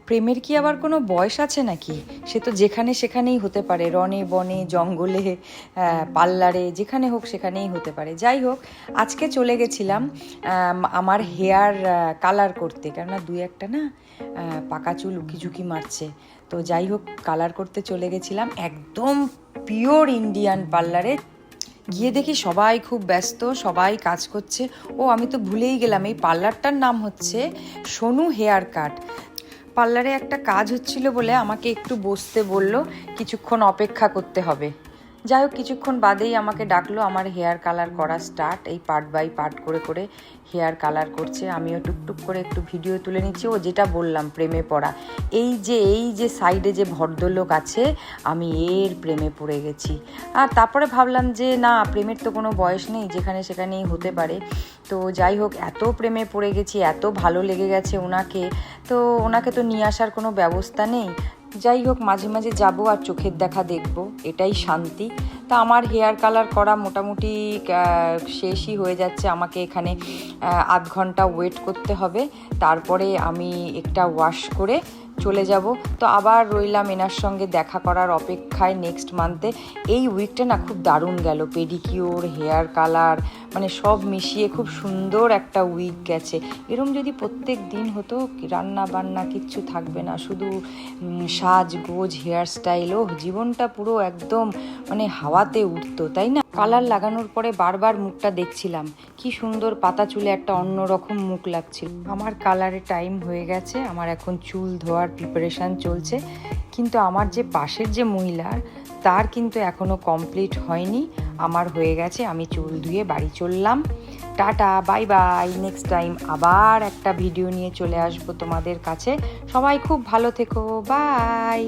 প্রেমের কি আবার কোনো বয়স আছে নাকি? সে তো যেখানে সেখানেই হতে পারে, রনে বনে জঙ্গলে, পার্লারে, যেখানে হোক সেখানেই হতে পারে। যাই হোক, আজকে চলে গেছিলাম আমার হেয়ার কালার করতে, কেননা দুই একটা না পাকা চুল উকিঝুঁকি মারছে। তো যাই হোক, কালার করতে চলে গেছিলাম একদম পিওর ইন্ডিয়ান পার্লারে। গিয়ে দেখি সবাই খুব ব্যস্ত, সবাই কাজ করছে। ও, আমি তো ভুলেই গেলাম, এই পার্লারটার নাম হচ্ছে সোনু হেয়ার কাট। পার্লারে একটা কাজ হচ্ছিল বলে আমাকে একটু বসতে বলল, কিছুক্ষণ অপেক্ষা করতে হবে। যাই হোক, কিছুক্ষণ বাদেই আমাকে ডাকলো। আমার হেয়ার কালার করা স্টার্ট, এই পার্ট বাই পার্ট করে করে হেয়ার কালার করছে। আমিও টুকটুক করে একটু ভিডিও তুলে নিচ্ছি। ও যেটা বললাম, প্রেমে পড়া। এই যে সাইডে যে ভদ্রলোক আছে, আমি এর প্রেমে পড়ে গেছি। আর তারপরে ভাবলাম যে না, প্রেমের তো কোনো বয়স নেই, যেখানে সেখানেই হতে পারে। তো যাই হোক, এত প্রেমে পড়ে গেছি, এত ভালো লেগে গেছে ওনাকে, তো ওনাকে তো নিয়ে আসার কোনো ব্যবস্থা নেই। যাই হোক, মাঝে মাঝে যাবো আর চোখের দেখা দেখবো, এটাই শান্তি। তা আমার হেয়ার কালার করা মোটামুটি শেষই হয়ে যাচ্ছে। আমাকে এখানে আধ ঘন্টা ওয়েট করতে হবে, তারপরে আমি একটা ওয়াশ করে চলে যাব। তো আবার রইলাম এনার সঙ্গে দেখা করার অপেক্ষায় নেক্সট মান্থে। এই উইকটা না খুব দারুণ গেল, পেডিকিওর, হেয়ার কালার, মানে সব মিশিয়ে খুব সুন্দর একটা উইক গেছে। এরম যদি প্রত্যেক দিন হতো, রান্না বান্না কিচ্ছু থাকবে না, শুধু সাজগোজ, হেয়ার স্টাইল, ও জীবনটা পুরো একদম মানে হাওয়াতে উঠতো, তাই না? কালার লাগানোর পরে বারবার মুখটা দেখছিলাম, কি সুন্দর পাতা চুলে একটা অন্যরকম মুখ লাগছিল। আমার কালারের টাইম হয়ে গেছে, আমার এখন চুল ধোয়ার প্রিপারেশান চলছে। কিন্তু আমার যে পাশের যে মহিলার, তার কিন্তু এখনও কমপ্লিট হয়নি। আমার হয়ে গেছে, আমি চুল ধুয়ে বাড়ি চললাম। Tata, bye bye. Next time আবার একটা ভিডিও নিয়ে চলে আসবো তোমাদের কাছে। সবাই খুব ভালো থেকো, বাই।